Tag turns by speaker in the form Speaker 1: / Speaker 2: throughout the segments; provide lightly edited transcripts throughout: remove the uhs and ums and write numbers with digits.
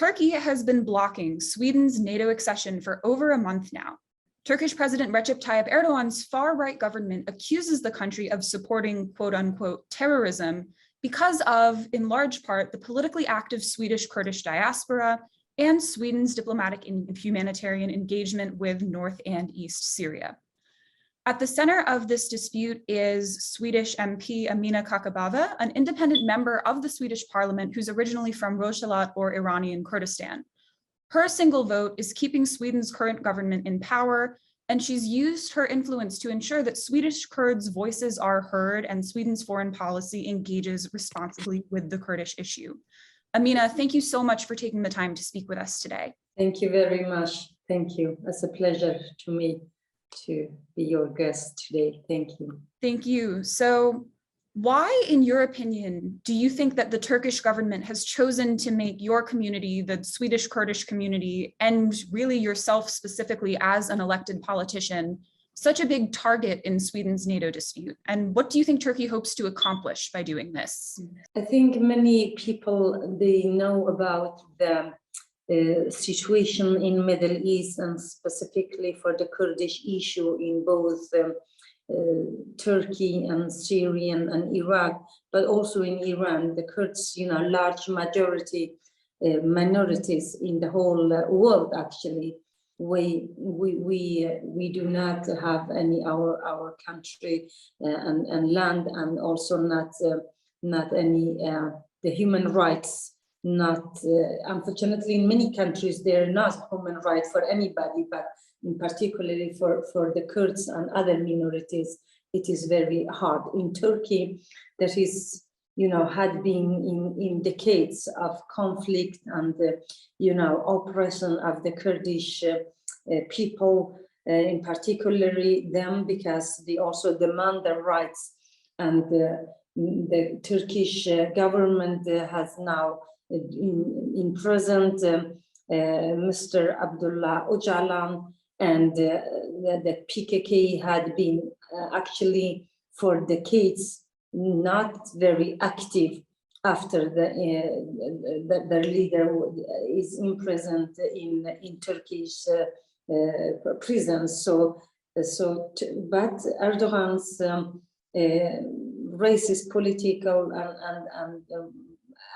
Speaker 1: Turkey has been blocking Sweden's NATO accession for over a month now. Turkish President Recep Tayyip Erdogan's far-right government accuses the country of supporting quote-unquote terrorism because of, in large part, the politically active Swedish-Kurdish diaspora and Sweden's diplomatic and humanitarian engagement with North and East Syria. At the center of this dispute is Swedish MP Amineh Kakabaveh, an independent member of the Swedish Parliament who's originally from Rojava or Iranian Kurdistan. Her single vote is keeping Sweden's current government in power, and she's used her influence to ensure that Swedish Kurds' voices are heard and Sweden's foreign policy engages responsibly with the Kurdish issue. Amineh, thank you so much for taking the time to speak with us today.
Speaker 2: Thank you very much. Thank you. It's a pleasure to me to be your guest today. Thank you.
Speaker 1: Thank you. So why, in your opinion, do you think that the Turkish government has chosen to make your community, the Swedish-Kurdish community, and really yourself specifically as an elected politician, such a big target in Sweden's NATO dispute? And what do you think Turkey hopes to accomplish by doing this?
Speaker 2: I think many people, they know about the situation in Middle East and specifically for the Kurdish issue in both Turkey and Syria and Iraq, but also in Iran. The Kurds, large majority minorities in the whole world. Actually, we do not have any our country and land, and also not any the human rights. Not unfortunately, in many countries there are not human rights for anybody, but in particularly for the Kurds and other minorities, it is very hard. In Turkey, there is, had been in decades of conflict and, oppression of the Kurdish people, in particularly them, because they also demand their rights. And the Turkish government has now imprisoned Mr. Abdullah Öcalan, and the PKK had been actually for decades not very active after the leader is imprisoned in Turkish prisons. But Erdogan's racist political and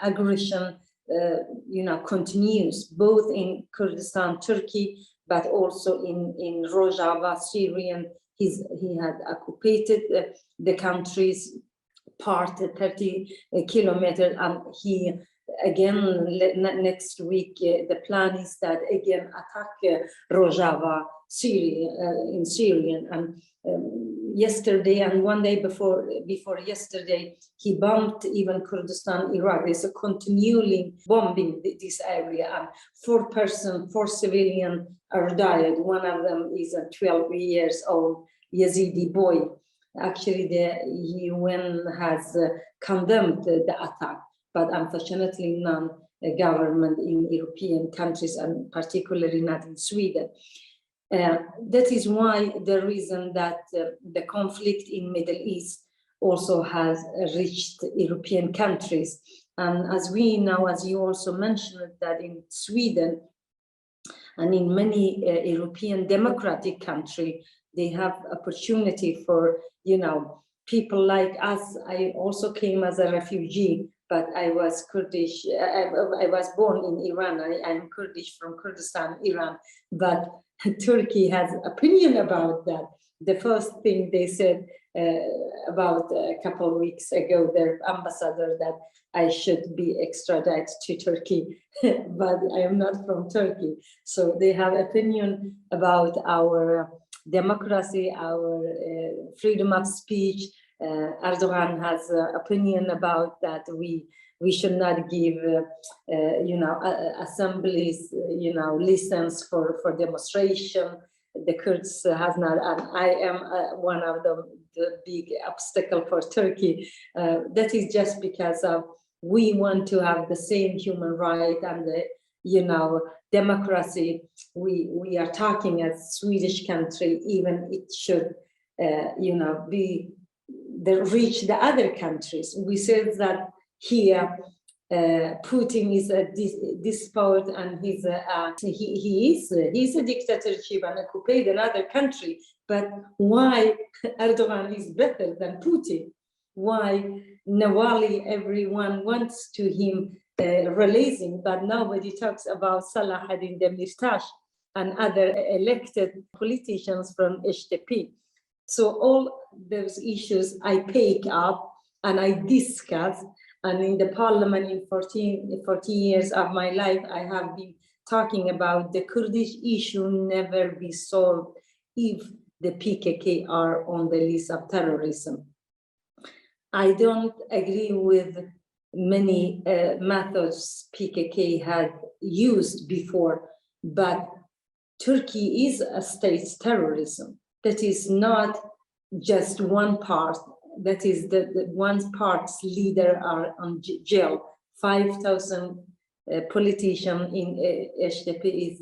Speaker 2: aggression continues both in Kurdistan, Turkey, but also in Rojava, Syrian. He had occupied the country's part 30 kilometers, and he again next week the plan is that again attack Rojava, Syria in Syrian. And yesterday and one day before yesterday, he bombed even Kurdistan, Iraq. There's a continually bombing this area, and 4 civilians are died. One of them is a 12 years old Yazidi boy. Actually, the UN has condemned the attack, but unfortunately none government in European countries, and particularly not in Sweden. That is why the reason that the conflict in Middle East also has reached European countries. And as we know, as you also mentioned, that in Sweden and in many European democratic countries, they have opportunity for, people like us. I also came as a refugee, but I was Kurdish. I was born in Iran. I'm Kurdish from Kurdistan, Iran, but Turkey has opinion about that. The first thing they said about a couple of weeks ago, their ambassador, that I should be extradited to Turkey, but I am not from Turkey. So they have opinion about our democracy, our freedom of speech. Erdogan has opinion about that we should not give, assemblies, license for demonstration. The Kurds has not, and I am one of the big obstacle for Turkey. That is just because of we want to have the same human right and democracy. We are talking as Swedish country, even it should, be reach the other countries. We said that here Putin is a despot and he's a dictatorship and occupied another country. But why Erdogan is better than Putin? Why Nawali, everyone wants to him releasing, but nobody talks about Salahuddin Demirtas and other elected politicians from HDP. So all those issues I pick up and I discuss. And in the parliament in 14 years of my life, I have been talking about the Kurdish issue never be solved if the PKK are on the list of terrorism. I don't agree with many methods PKK had used before, but Turkey is a state terrorism. That is not just one part. That is the one part's leader are on jail. 5,000 politicians in HDP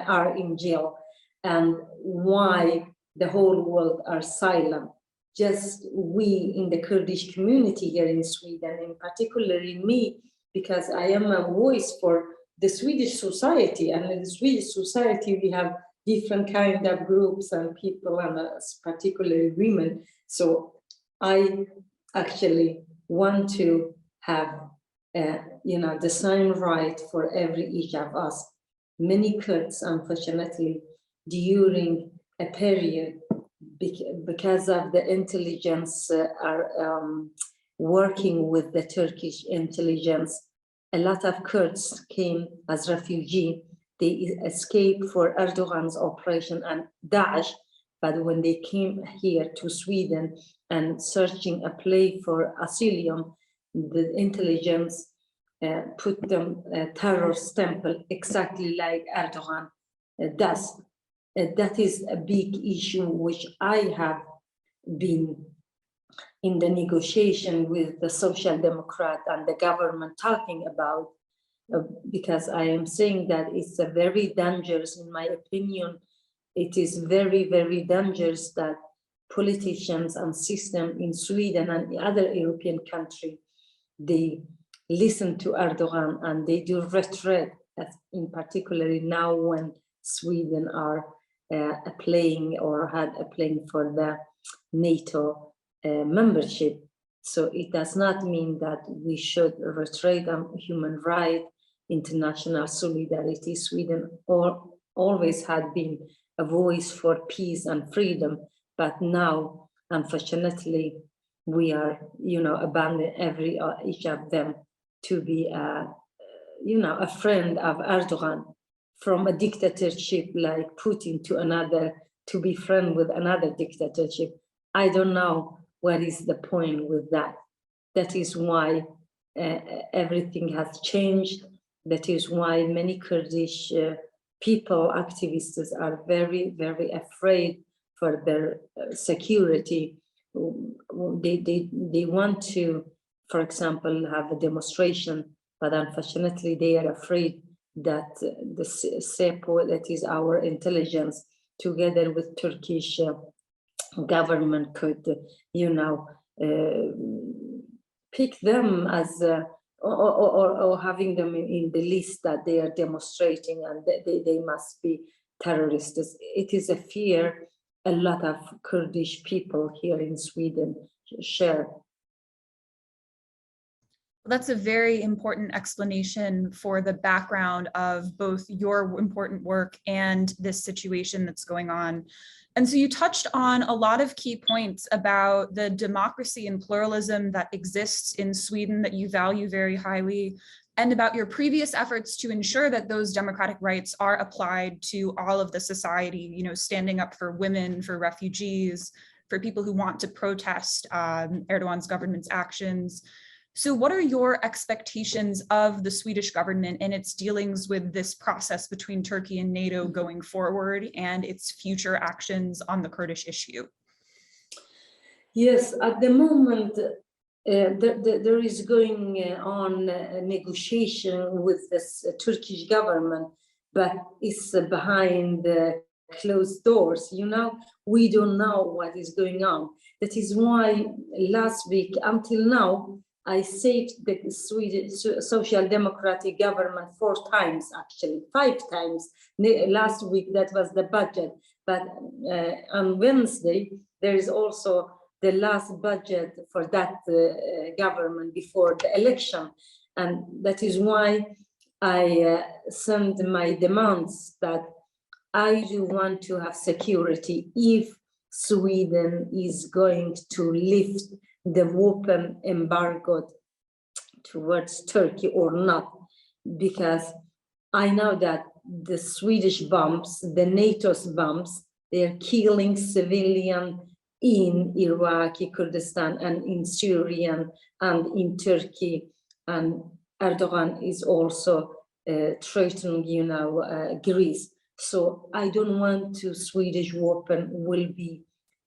Speaker 2: are in jail. And why the whole world are silent? Just we in the Kurdish community here in Sweden, and particularly me, because I am a voice for the Swedish society. And in the Swedish society, we have different kind of groups and people, and particularly women. So I actually want to have, the same right for each of us. Many Kurds, unfortunately, during a period, because of the intelligence are working with the Turkish intelligence, a lot of Kurds came as refugees. They escaped for Erdogan's operation and Daesh, but when they came here to Sweden and searching a place for asylum, the intelligence put them a terror stamp exactly like Erdogan does. That is a big issue which I have been in the negotiation with the Social Democrat and the government talking about, because I am saying that it's a very dangerous, in my opinion, it is very, very dangerous that politicians and system in Sweden and the other European country, they listen to Erdogan and they do retreat, in particularly now when Sweden are applying or had applying for the NATO membership. So it does not mean that we should retreat on human rights, international solidarity. Sweden always had been a voice for peace and freedom, but now, unfortunately, we are, abandoning each of them to be, a friend of Erdogan, from a dictatorship like Putin to another, to be friend with another dictatorship. I don't know what is the point with that. That is why everything has changed. That is why many Kurdish people, activists are very, very afraid for their security. They want to, for example, have a demonstration, but unfortunately they are afraid that the SEPO, that is our intelligence, together with Turkish government could, pick them as, or having them in the list that they are demonstrating and they must be terrorists. It is a fear a lot of Kurdish people here in Sweden share.
Speaker 1: That's a very important explanation for the background of both your important work and this situation that's going on. And so you touched on a lot of key points about the democracy and pluralism that exists in Sweden that you value very highly, and about your previous efforts to ensure that those democratic rights are applied to all of the society, standing up for women, for refugees, for people who want to protest Erdogan's government's actions. So what are your expectations of the Swedish government and its dealings with this process between Turkey and NATO going forward, and its future actions on the Kurdish issue?
Speaker 2: Yes, at the moment, there is going on a negotiation with this Turkish government, but it's behind the closed doors. We don't know what is going on. That is why last week until now, I saved the Swedish Social Democratic government 4 times, actually 5 times. Last week, that was the budget. But on Wednesday, there is also the last budget for that government before the election. And that is why I sent my demands that I do want to have security if Sweden is going to lift the weapon embargo towards Turkey or not, because I know that the Swedish bombs, the NATO's bombs, they're killing civilians in Iraqi Kurdistan and in Syria and in Turkey, and Erdogan is also threatening, Greece. So I don't want to Swedish weapon will be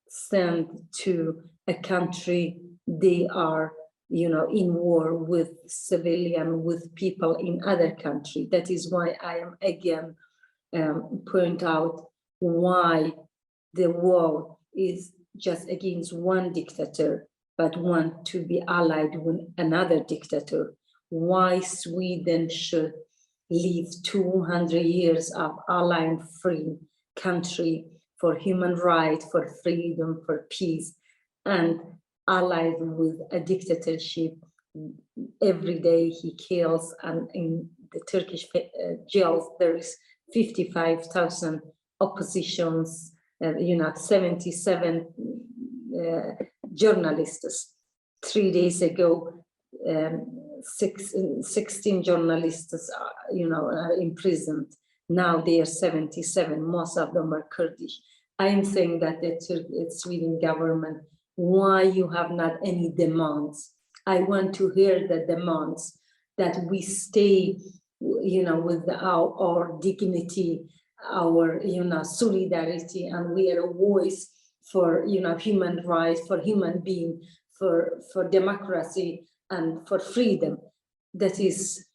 Speaker 2: sent to a country they are, in war with civilian, with people in other country. That is why I am again point out why the war is just against one dictator, but want to be allied with another dictator. Why Sweden should live 200 years of allied free country for human rights, for freedom, for peace, and allied with a dictatorship. Every day he kills, and in the Turkish jails there is 55,000 oppositions, 77 journalists. 3 days ago, 16 journalists are imprisoned. Now they are 77, most of them are Kurdish. I am saying that the Sweden government, why you have not any demands? I want to hear the demands that we stay, with our dignity, our, solidarity, and we are a voice for, human rights, for human being, for democracy and for freedom. That is,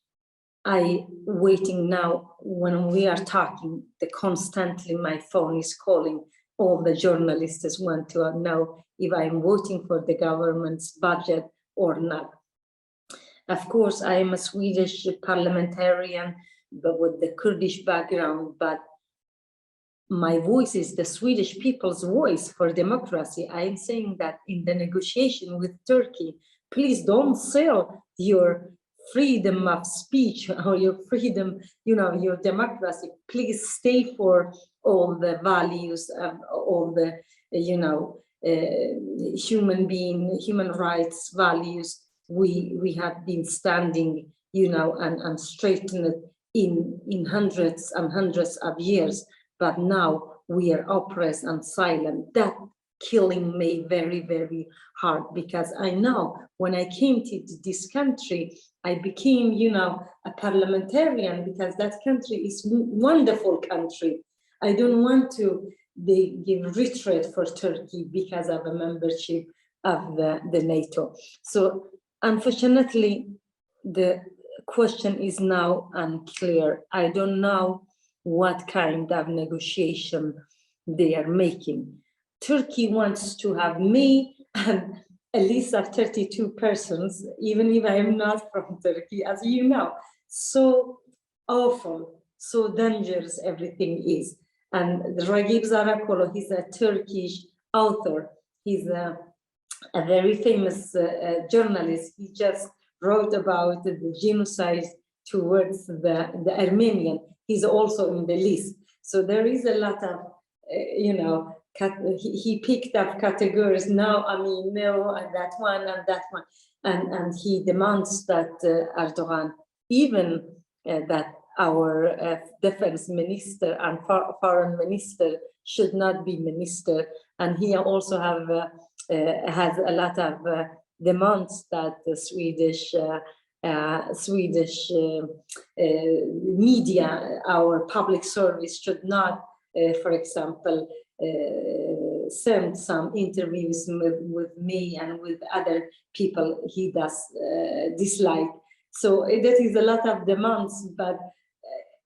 Speaker 2: I waiting now when we are talking, constantly my phone is calling. All the journalists want to know if I'm voting for the government's budget or not. Of course, I am a Swedish parliamentarian, but with the Kurdish background, but my voice is the Swedish people's voice for democracy. I am saying that in the negotiation with Turkey, please don't sell your freedom of speech or your freedom, your democracy. Please stay for all the values of all the, human rights values we have been standing, and straightened in hundreds and hundreds of years. But now we are oppressed and silent. That killing me very, very hard, because I know when I came to this country, I became, a parliamentarian, because that country is wonderful country. I don't want to give retreat for Turkey because of a membership of the NATO. So unfortunately, the question is now unclear. I don't know what kind of negotiation they are making. Turkey wants to have me and a list of 32 persons, even if I am not from Turkey, as you know. So awful, so dangerous everything is. And Recep Zarakolo, he's a Turkish author. He's a very famous journalist. He just wrote about the genocide towards the Armenian. He's also in the list. So there is a lot of, he picked up categories now, no, and that one, and that one. And he demands that Erdogan, even that our defense minister and foreign minister should not be minister. And he also has a lot of demands that the Swedish media, our public service, should not, for example, send some interviews with me and with other people he does dislike. So that is a lot of demands, but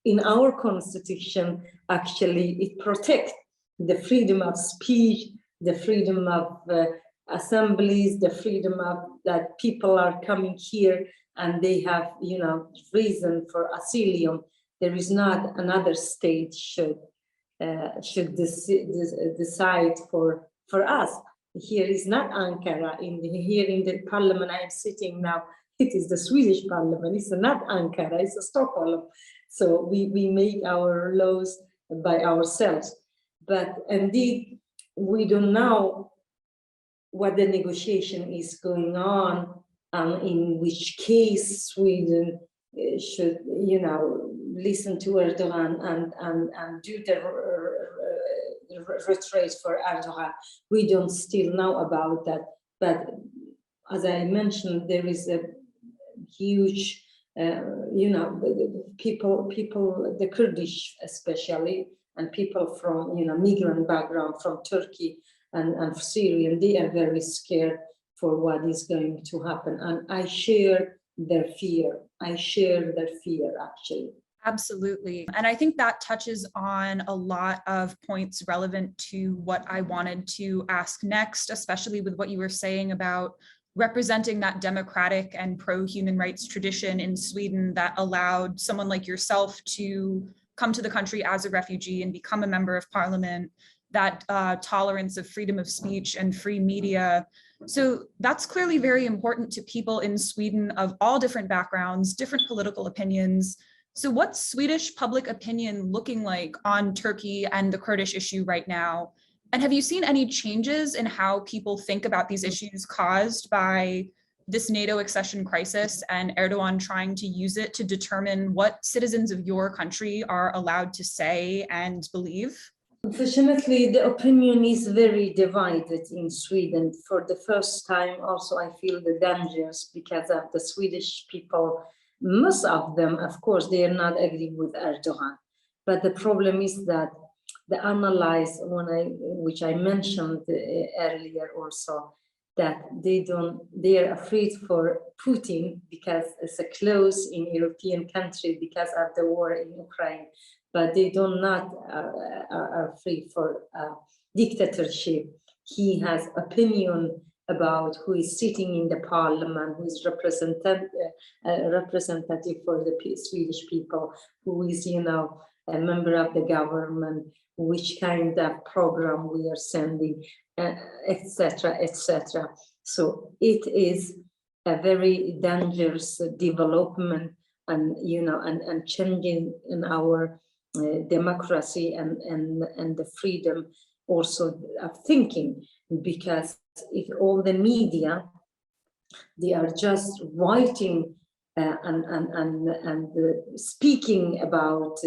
Speaker 2: in our constitution, actually, it protects the freedom of speech, the freedom of assemblies, the freedom of that people are coming here and they have, reason for asylum. There is not another state should decide for us. Here is not Ankara. Here in the parliament I am sitting now, it is the Swedish parliament. It's not Ankara, it's Stockholm. So we make our laws by ourselves. But indeed, we don't know what the negotiation is going on, in which case Sweden should, listen to Erdogan and do the retreat for Erdogan. We don't still know about that. But as I mentioned, there is a huge, people, the Kurdish especially, and people from, migrant background from Turkey and Syria, they are very scared for what is going to happen. And I share their fear. Actually.
Speaker 1: Absolutely. And I think that touches on a lot of points relevant to what I wanted to ask next, especially with what you were saying about representing that democratic and pro-human rights tradition in Sweden that allowed someone like yourself to come to the country as a refugee and become a member of parliament, that tolerance of freedom of speech and free media. So that's clearly very important to people in Sweden of all different backgrounds, different political opinions. So what's Swedish public opinion looking like on Turkey and the Kurdish issue right now? And have you seen any changes in how people think about these issues caused by this NATO accession crisis and Erdogan trying to use it to determine what citizens of your country are allowed to say and believe?
Speaker 2: Unfortunately, the opinion is very divided in Sweden. For the first time, also, I feel the dangers because of the Swedish people. Most of them, of course, they are not agree with Erdogan. But the problem is that the analyze, which I mentioned earlier also, that they are afraid for Putin because it's a close in European country because of the war in Ukraine. But they are afraid for dictatorship. He has opinion about who is sitting in the parliament, who is representative for the Swedish people, who is, a member of the government, which kind of program we are sending, etc., etc. So it is a very dangerous development, and and changing in our democracy and the freedom also of thinking, because if all the media, they are just writing and speaking about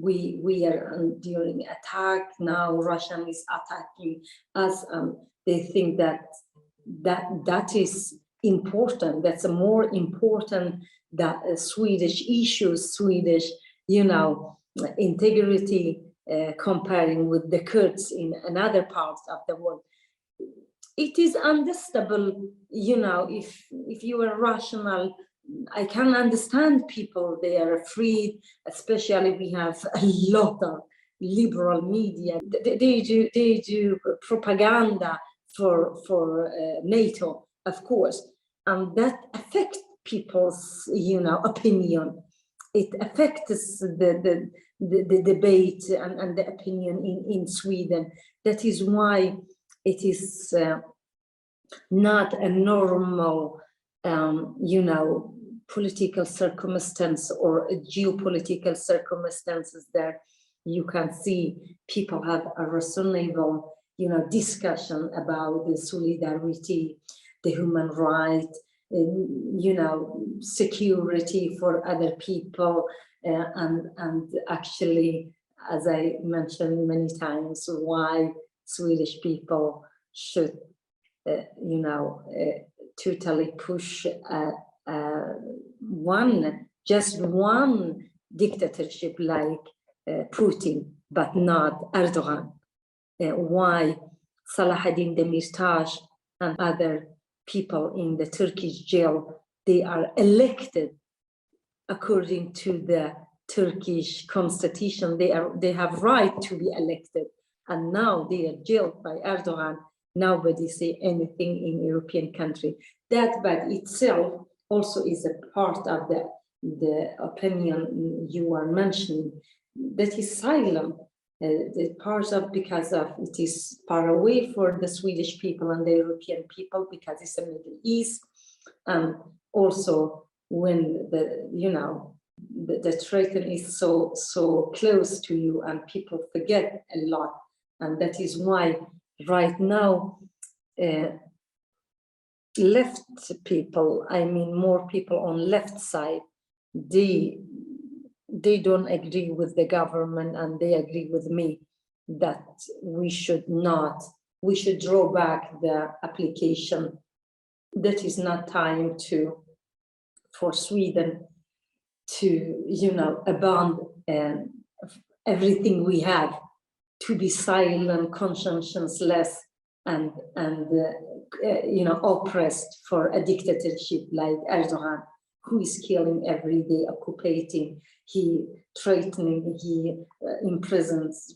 Speaker 2: we are during attack now, Russia is attacking us, they think that is important. That's a more important that Swedish issues, Swedish, integrity, comparing with the Kurds in another parts of the world. It is understandable, if you are rational, I can understand people, they are afraid, especially we have a lot of liberal media. They do propaganda for NATO, of course, and that affects people's, opinion. It affects the debate and the opinion in Sweden. That is why it is not a normal, political circumstance or geopolitical circumstances there. You can see people have a reasonable, discussion about the solidarity, the human rights, security for other people, and actually, as I mentioned many times, why Swedish people should, totally push just one dictatorship like Putin, but not Erdogan. Why Salahuddin Demirtas and other people in the Turkish jail, they are elected according to the Turkish constitution. They have right to be elected, and now they are jailed by Erdogan. Nobody say anything in European country. That by itself also is a part of the opinion you are mentioning. That is silent. The part of because of it is far away for the Swedish people and the European people because it's the Middle East, and also when the threat is so close to you and people forget a lot, and that is why right now left people, I mean more people on left side, they don't agree with the government and they agree with me that we should draw back the application. That is not time for Sweden to abandon everything we have, to be silent, conscienceless, and oppressed for a dictatorship like Erdogan, who is killing every day, occupating, he threatening, he imprisons,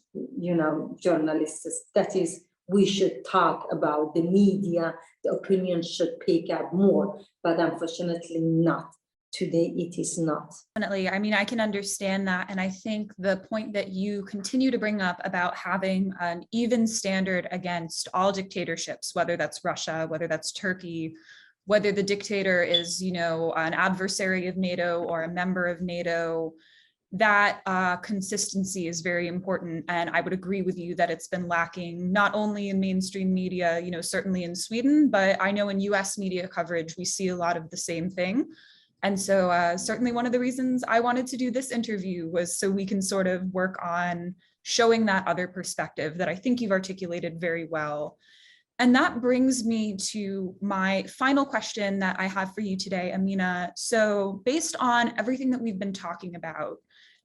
Speaker 2: journalists. That is, we should talk about the media, the opinion should pick up more, but unfortunately not. Today, it is not.
Speaker 1: Definitely. I mean, I can understand that. And I think the point that you continue to bring up about having an even standard against all dictatorships, whether that's Russia, whether that's Turkey, whether the dictator is, an adversary of NATO or a member of NATO, that consistency is very important. And I would agree with you that it's been lacking not only in mainstream media, certainly in Sweden, but I know in US media coverage, we see a lot of the same thing. And so certainly one of the reasons I wanted to do this interview was so we can sort of work on showing that other perspective that I think you've articulated very well. And that brings me to my final question that I have for you today, Amineh. So based on everything that we've been talking about,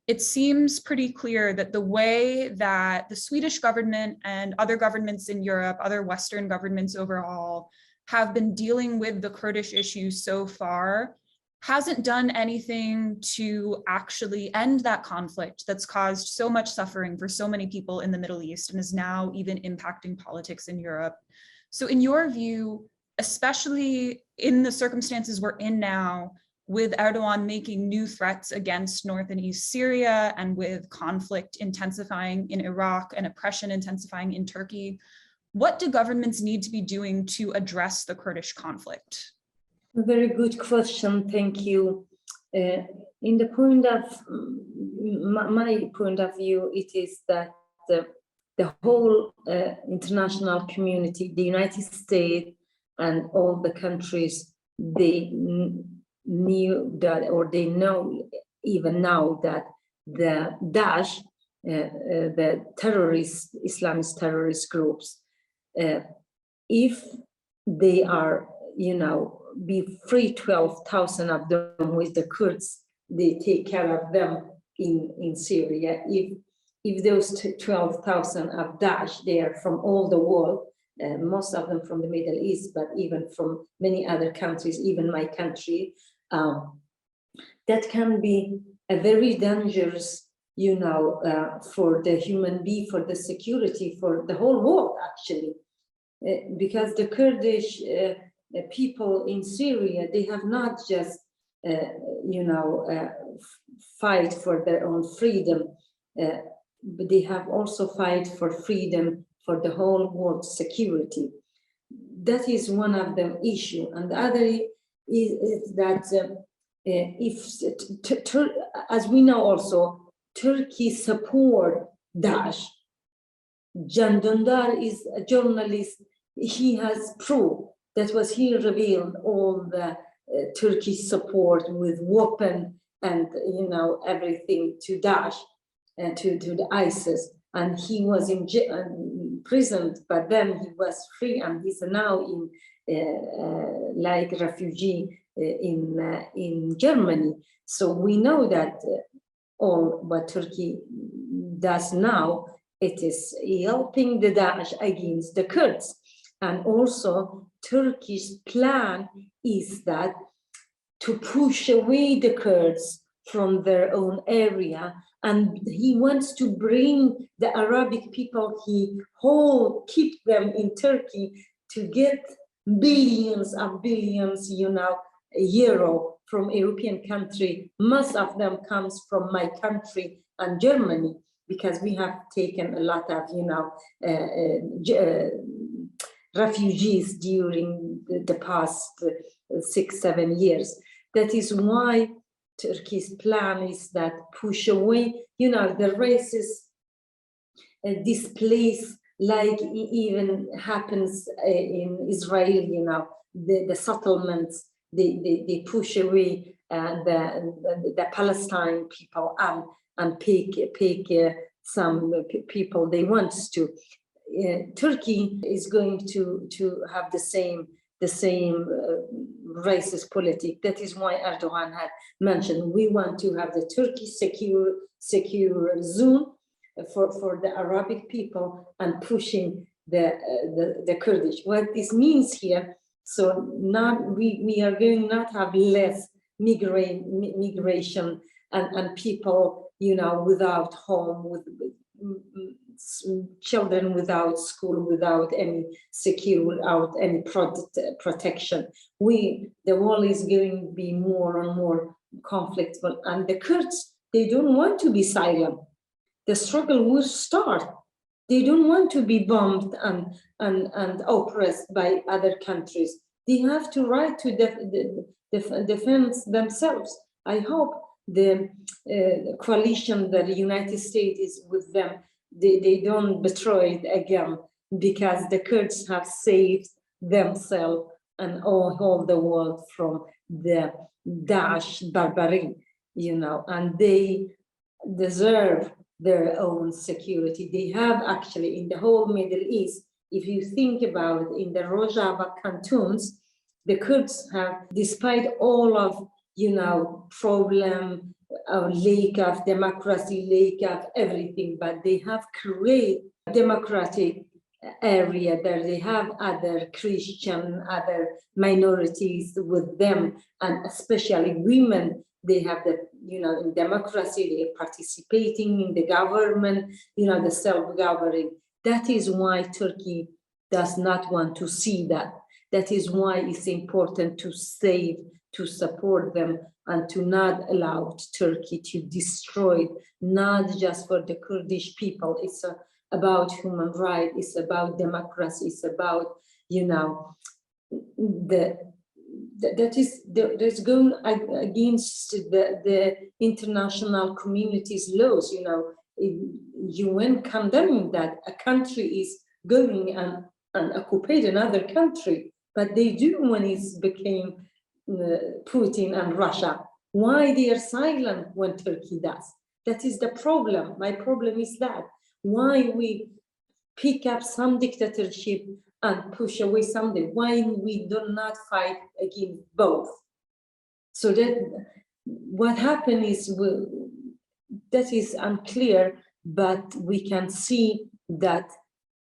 Speaker 1: it seems pretty clear that the way that the Swedish government and other governments in Europe, other Western governments overall, have been dealing with the Kurdish issue so far hasn't done anything to actually end that conflict that's caused so much suffering for so many people in the Middle East and is now even impacting politics in Europe. So in your view, especially in the circumstances we're in now, with Erdogan making new threats against North and East Syria and with conflict intensifying in Iraq and oppression intensifying in Turkey, what do governments need to be doing to address the Kurdish conflict?
Speaker 2: Very good question, thank you. In the point of my point of view, it is that the whole international community, the United States and all the countries, they knew that, or they know even now that the Daesh, the terrorist, Islamist terrorist groups, if they are, be free 12,000 of them with the Kurds, they take care of them in Syria. If those 12,000 of Daesh, they are from all the world, most of them from the Middle East, but even from many other countries, even my country, that can be a very dangerous, for the human being, for the security, for the whole world, actually, because the Kurdish people in Syria, they have not just, fight for their own freedom, but they have also fight for freedom for the whole world security. That is one of the issues. And the other is that as we know also, Turkey support Daesh. Can Dündar is a journalist. He has proof. That was he revealed all the Turkish support with weapon and everything to Daesh and to the ISIS. And he was imprisoned, but then he was free, and he's now in like refugee in Germany. So we know that all what Turkey does now, it is helping the Daesh against the Kurds. And also Turkish plan is that to push away the Kurds from their own area, and he wants to bring the Arabic people, keep them in Turkey to get billions of billions, euro from European country. Most of them comes from my country and Germany, because we have taken a lot of, refugees during the past 6-7 years. That is why Turkey's plan is that push away, the races displace, like even happens in Israel, the settlements, they push away the Palestine people and pick some people they want to. Turkey is going to have the same racist politic. That is why Erdogan had mentioned, we want to have the Turkey secure zone for the Arabic people, and pushing the Kurdish. What this means here, so we are going not have less migration and people, without home, with children without school, without any secure, without any protection. The world is going to be more and more conflictful, and the Kurds, they don't want to be silent. The struggle will start. They don't want to be bombed and oppressed by other countries. They have to right to defend themselves. I hope the coalition that the United States is with them, they don't betray it again, because the Kurds have saved themselves and all the world from the Daesh barbarian, and they deserve their own security. They have actually in the whole Middle East, if you think about it, in the Rojava cantons, the Kurds have, despite all of, problem, lack of democracy, lack of everything, but they have created a democratic area there. They have other Christian, other minorities with them, and especially women. They have the, in democracy, they're participating in the government, the self-governing. That is why Turkey does not want to see that. That is why it's important to save, to support them, and to not allow Turkey to destroy, not just for the Kurdish people. It's about human rights, it's about democracy, it's about, that's going against the international community's laws. UN condemning that a country is going and occupy another country, but they do when it became Putin and Russia. Why they are silent when Turkey does? That is the problem. My problem is that why we pick up some dictatorship and push away something, why we do not fight against both. So that what happened is, that is unclear, but we can see that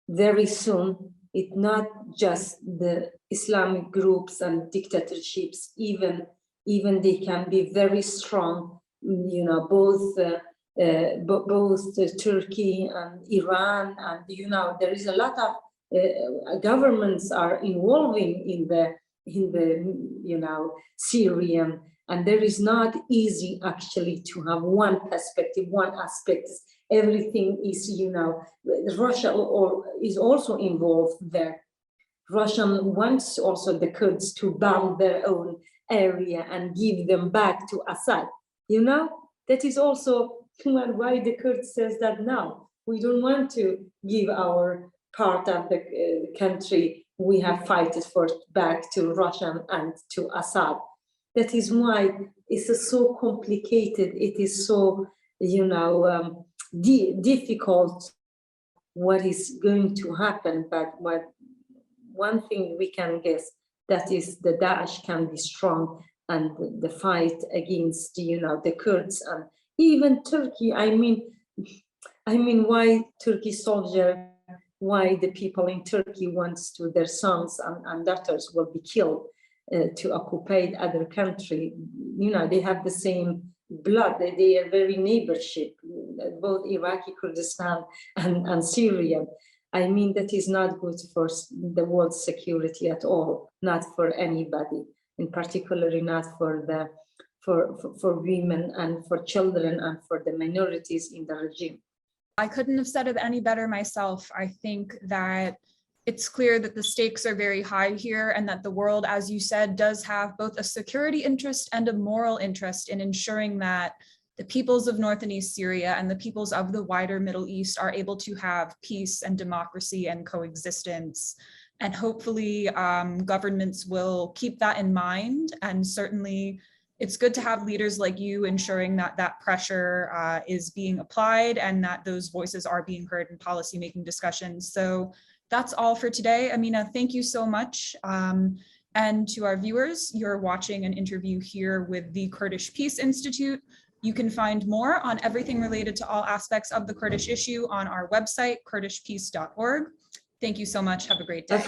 Speaker 2: very soon, it's not just the Islamic groups and dictatorships, even they can be very strong, both Turkey and Iran, and there is a lot of governments are involving in the Syrian, and there is not easy actually to have one perspective, one aspect. Everything is, Russia is also involved there. Russia wants also the Kurds to bomb their own area and give them back to Assad. That is also why the Kurds says that now we don't want to give our part of the country. We have fighters for back to Russia and to Assad. That is why it's so complicated. It is so, difficult what is going to happen. But one thing we can guess, that is the Daesh can be strong, and the fight against, the Kurds and even Turkey. I mean, why Turkish soldier, why the people in Turkey wants to their sons and daughters will be killed to occupy other country. They have the same blood. They are very neighborship, both Iraqi Kurdistan and Syria. I mean, that is not good for the world's security at all, not for anybody, in particular not for women and for children and for the minorities in the regime.
Speaker 1: I couldn't have said it any better myself. I think that it's clear that the stakes are very high here and that the world, as you said, does have both a security interest and a moral interest in ensuring that the peoples of North and East Syria and the peoples of the wider Middle East are able to have peace and democracy and coexistence. And hopefully governments will keep that in mind. And certainly it's good to have leaders like you ensuring that that pressure is being applied and that those voices are being heard in policymaking discussions. So that's all for today. Amineh, thank you so much. And to our viewers, you're watching an interview here with the Kurdish Peace Institute. You can find more on everything related to all aspects of the Kurdish issue on our website, kurdishpeace.org. Thank you so much. Have a great day.